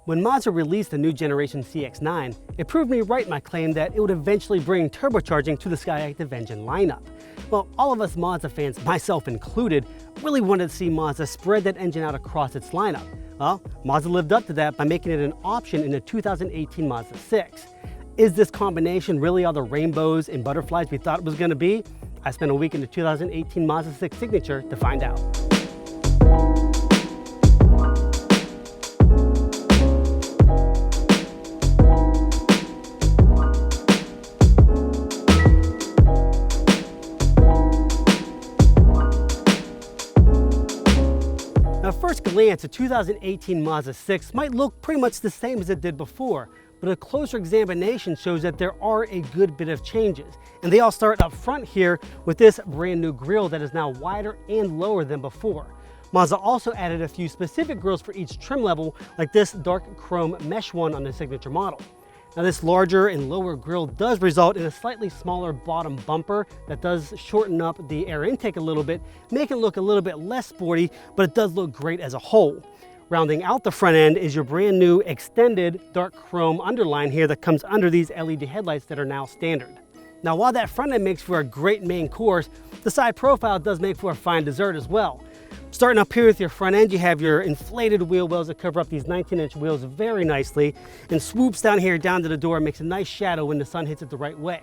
When Mazda released the new generation CX-9, it proved me right in my claim that it would eventually bring turbocharging to the Skyactiv engine lineup. Well, all of us Mazda fans, myself included, really wanted to see Mazda spread that engine out across its lineup. Well, Mazda lived up to that by making it an option in the 2018 Mazda 6. Is this combination really all the rainbows and butterflies we thought it was going to be? I spent a week in the 2018 Mazda 6 Signature to find out. Now, at first glance, a 2018 Mazda 6 might look pretty much the same as it did before, but a closer examination shows that there are a good bit of changes. And they all start up front here with this brand new grille that is now wider and lower than before. Mazda also added a few specific grilles for each trim level, like this dark chrome mesh one on the Signature model. Now, this larger and lower grille does result in a slightly smaller bottom bumper that does shorten up the air intake a little bit, make it look a little bit less sporty, but it does look great as a whole. Rounding out the front end is your brand new extended dark chrome underline here that comes under these LED headlights that are now standard. Now, while that front end makes for a great main course, the side profile does make for a fine dessert as well. Starting up here with your front end, you have your inflated wheel wells that cover up these 19-inch wheels very nicely, and swoops down here down to the door, makes a nice shadow when the sun hits it the right way.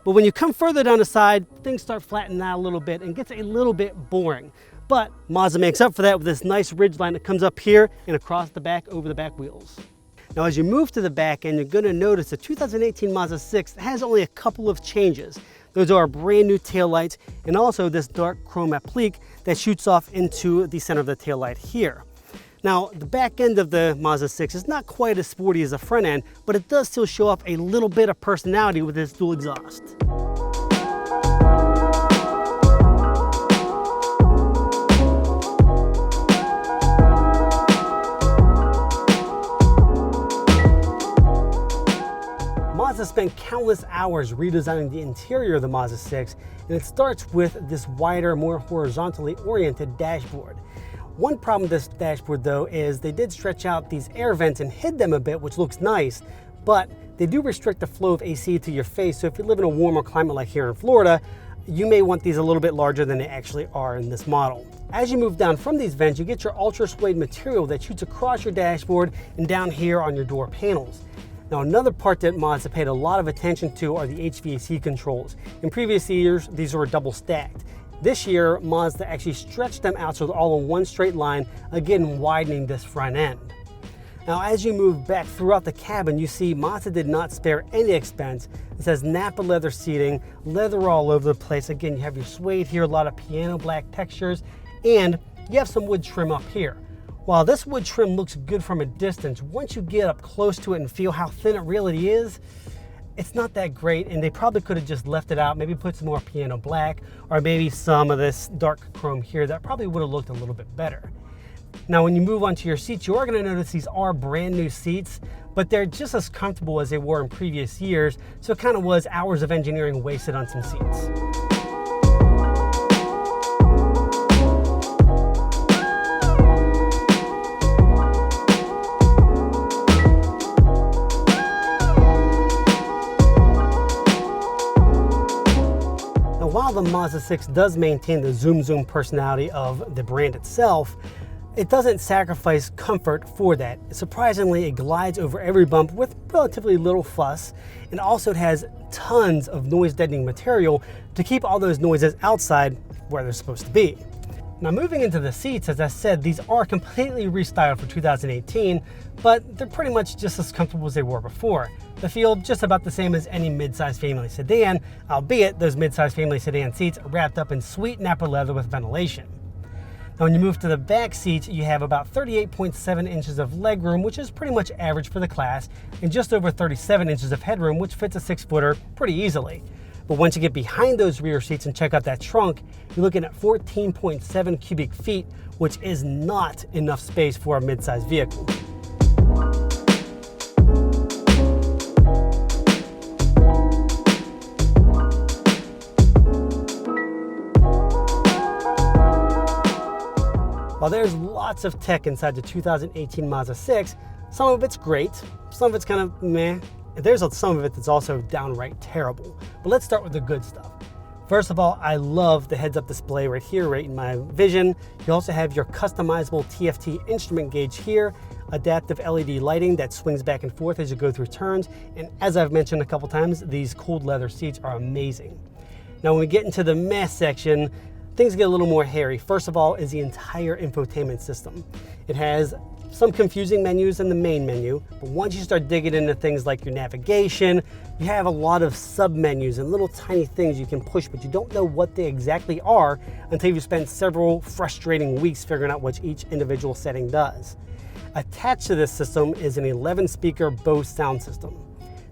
But when you come further down the side, things start flattening out a little bit and gets a little bit boring. But Mazda makes up for that with this nice ridge line that comes up here and across the back over the back wheels. Now, as you move to the back end, you're going to notice the 2018 Mazda 6 has only a couple of changes. Those are brand new taillights and also this dark chrome applique that shoots off into the center of the taillight here. Now, the back end of the Mazda 6 is not quite as sporty as the front end, but it does still show off a little bit of personality with this dual exhaust. Mazda spent countless hours redesigning the interior of the Mazda 6, and it starts with this wider, more horizontally oriented dashboard. One problem with this dashboard, though, is they did stretch out these air vents and hid them a bit, which looks nice, but they do restrict the flow of AC to your face, so if you live in a warmer climate like here in Florida, you may want these a little bit larger than they actually are in this model. As you move down from these vents, you get your ultra suede material that shoots across your dashboard and down here on your door panels. Now, another part that Mazda paid a lot of attention to are the HVAC controls. In previous years, these were double stacked. This year, Mazda actually stretched them out so they're all in one straight line, again widening this front end. Now, as you move back throughout the cabin, you see Mazda did not spare any expense. It says Napa leather seating, leather all over the place. Again, you have your suede here, a lot of piano black textures, and you have some wood trim up here. While this wood trim looks good from a distance, once you get up close to it and feel how thin it really is, it's not that great, and they probably could have just left it out, maybe put some more piano black, or maybe some of this dark chrome here that probably would have looked a little bit better. Now, when you move onto your seats, you are going to notice these are brand new seats, but they're just as comfortable as they were in previous years, so it kind of was hours of engineering wasted on some seats. While the Mazda 6 does maintain the zoom personality of the brand itself, it doesn't sacrifice comfort for that. Surprisingly, it glides over every bump with relatively little fuss, and also it has tons of noise deadening material to keep all those noises outside where they're supposed to be. Now, moving into the seats, as I said, these are completely restyled for 2018, but they're pretty much just as comfortable as they were before. They feel just about the same as any mid-size family sedan, albeit those mid-size family sedan seats are wrapped up in sweet Napa leather with ventilation. Now, when you move to the back seats, you have about 38.7 inches of legroom, which is pretty much average for the class, and just over 37 inches of headroom, which fits a 6-footer pretty easily. But once you get behind those rear seats and check out that trunk, you're looking at 14.7 cubic feet, which is not enough space for a mid-size vehicle. While there's lots of tech inside the 2018 Mazda 6, Some of it's great, some of it's kind of meh, and there's some of it that's also downright terrible. But let's start with the good stuff. First of all, I love the heads-up display right here, right in my vision. You also have your customizable TFT instrument gauge here, adaptive LED lighting that swings back and forth as you go through turns, and as I've mentioned a couple times, these cooled leather seats are amazing. Now when we get into the mess section, things get a little more hairy. First of all is the entire infotainment system. It has some confusing menus in the main menu, but once you start digging into things like your navigation, you have a lot of sub-menus and little tiny things you can push, but you don't know what they exactly are until you've spent several frustrating weeks figuring out what each individual setting does. Attached to this system is an 11-speaker Bose sound system.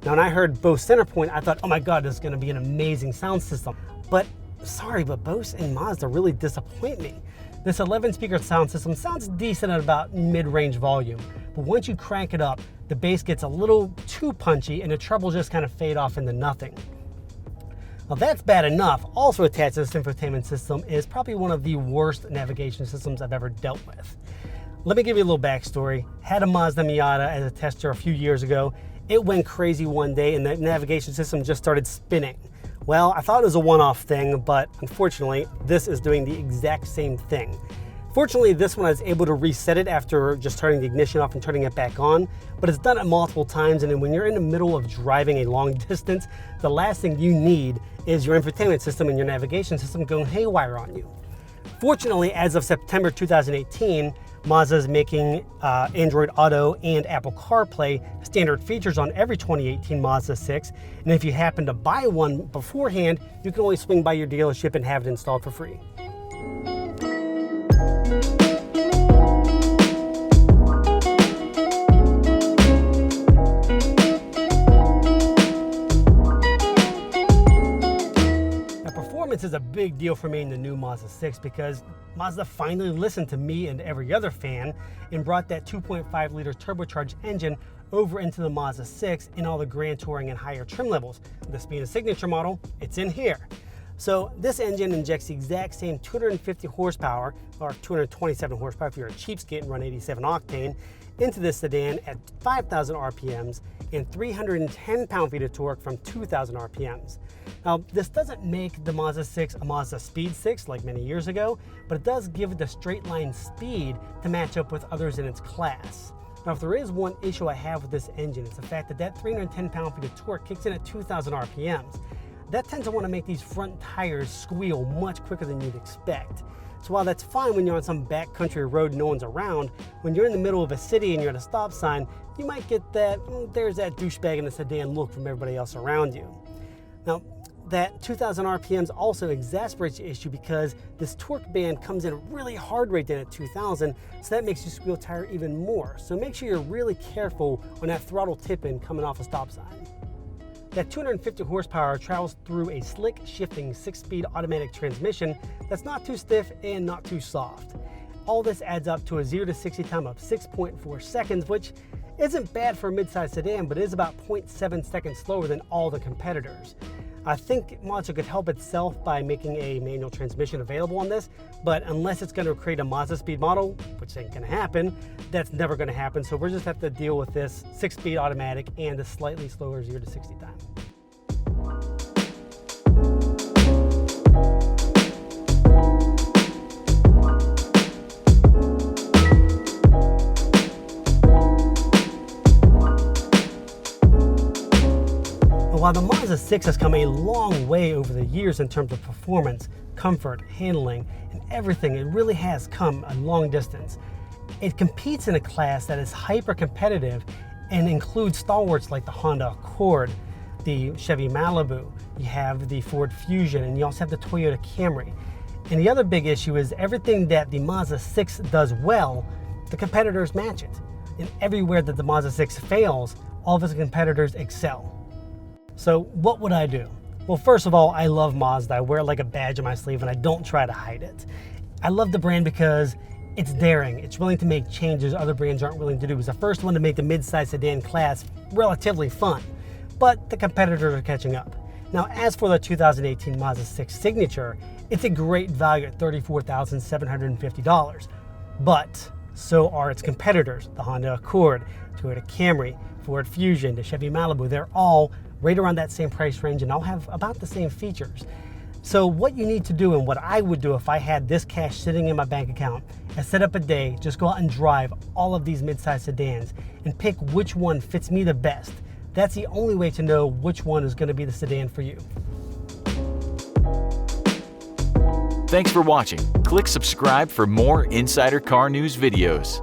Now when I heard Bose Centerpoint, I thought, oh my God, this is gonna be an amazing sound system. But sorry, but Bose and Mazda really disappoint me. This 11-speaker sound system sounds decent at about mid-range volume, but once you crank it up, the bass gets a little too punchy and the treble just kind of fade off into nothing. Well, that's bad enough. Also attached to this infotainment system is probably one of the worst navigation systems I've ever dealt with. Let me give you a little backstory. Had a Mazda Miata as a tester a few years ago. It went crazy one day and the navigation system just started spinning. Well, I thought it was a one-off thing, but unfortunately, this is doing the exact same thing. Fortunately, this one I was able to reset it after just turning the ignition off and turning it back on, but it's done it multiple times, and then when you're in the middle of driving a long distance, the last thing you need is your infotainment system and your navigation system going haywire on you. Fortunately, as of September 2018, Mazda is making Android Auto and Apple CarPlay standard features on every 2018 Mazda 6. And if you happen to buy one beforehand, you can always swing by your dealership and have it installed for free. Performance is a big deal for me in the new Mazda 6 because Mazda finally listened to me and every other fan and brought that 2.5 liter turbocharged engine over into the Mazda 6 in all the Grand Touring and higher trim levels. This being a Signature model, it's in here. So this engine injects the exact same 250 horsepower, or 227 horsepower if you're a cheapskate and run 87 octane, into this sedan at 5,000 RPMs and 310 pound-feet of torque from 2,000 RPMs. Now, this doesn't make the Mazda 6 a Mazda Speed 6 like many years ago, but it does give it the straight line speed to match up with others in its class. Now, if there is one issue I have with this engine, it's the fact that that 310 pound-feet of torque kicks in at 2,000 RPMs. That tends to want to make these front tires squeal much quicker than you'd expect. So while that's fine when you're on some backcountry road no one's around, when you're in the middle of a city and you're at a stop sign, you might get that, there's that douchebag in the sedan look from everybody else around you. Now, that 2,000 RPMs also exasperates the issue because this torque band comes in really hard right then at 2,000, so that makes you squeal tire even more. So make sure you're really careful on that throttle tip-in coming off a stop sign. That 250 horsepower travels through a slick shifting 6-speed automatic transmission that's not too stiff and not too soft. All this adds up to a 0 to 60 time of 6.4 seconds, which isn't bad for a mid-size sedan, but it is about 0.7 seconds slower than all the competitors. I think Mazda could help itself by making a manual transmission available on this, but unless it's going to create a Mazda speed model, which ain't going to happen, that's never going to happen. So we're just have to deal with this 6-speed automatic and a slightly slower 0 to 60 time. While the Mazda 6 has come a long way over the years in terms of performance, comfort, handling, and everything, it really has come a long distance. It competes in a class that is hyper competitive and includes stalwarts like the Honda Accord, the Chevy Malibu, you have the Ford Fusion, and you also have the Toyota Camry. And the other big issue is everything that the Mazda 6 does well, the competitors match it. And everywhere that the Mazda 6 fails, all of its competitors excel. So what would I do? Well, first of all, I love Mazda. I wear it like a badge on my sleeve and I don't try to hide it. I love the brand because it's daring. It's willing to make changes other brands aren't willing to do. It was the first one to make the mid-size sedan class relatively fun, but the competitors are catching up. Now, as for the 2018 Mazda 6 Signature, it's a great value at $34,750. But So are its competitors, the Honda Accord, Toyota Camry, Ford Fusion, the Chevy Malibu. They're all right around that same price range and all have about the same features. So what you need to do, and what I would do if I had this cash sitting in my bank account, is set up a day, just go out and drive all of these midsize sedans and pick which one fits me the best. That's the only way to know which one is going to be the sedan for you. Thanks for watching. Click subscribe for more Insider Car News videos.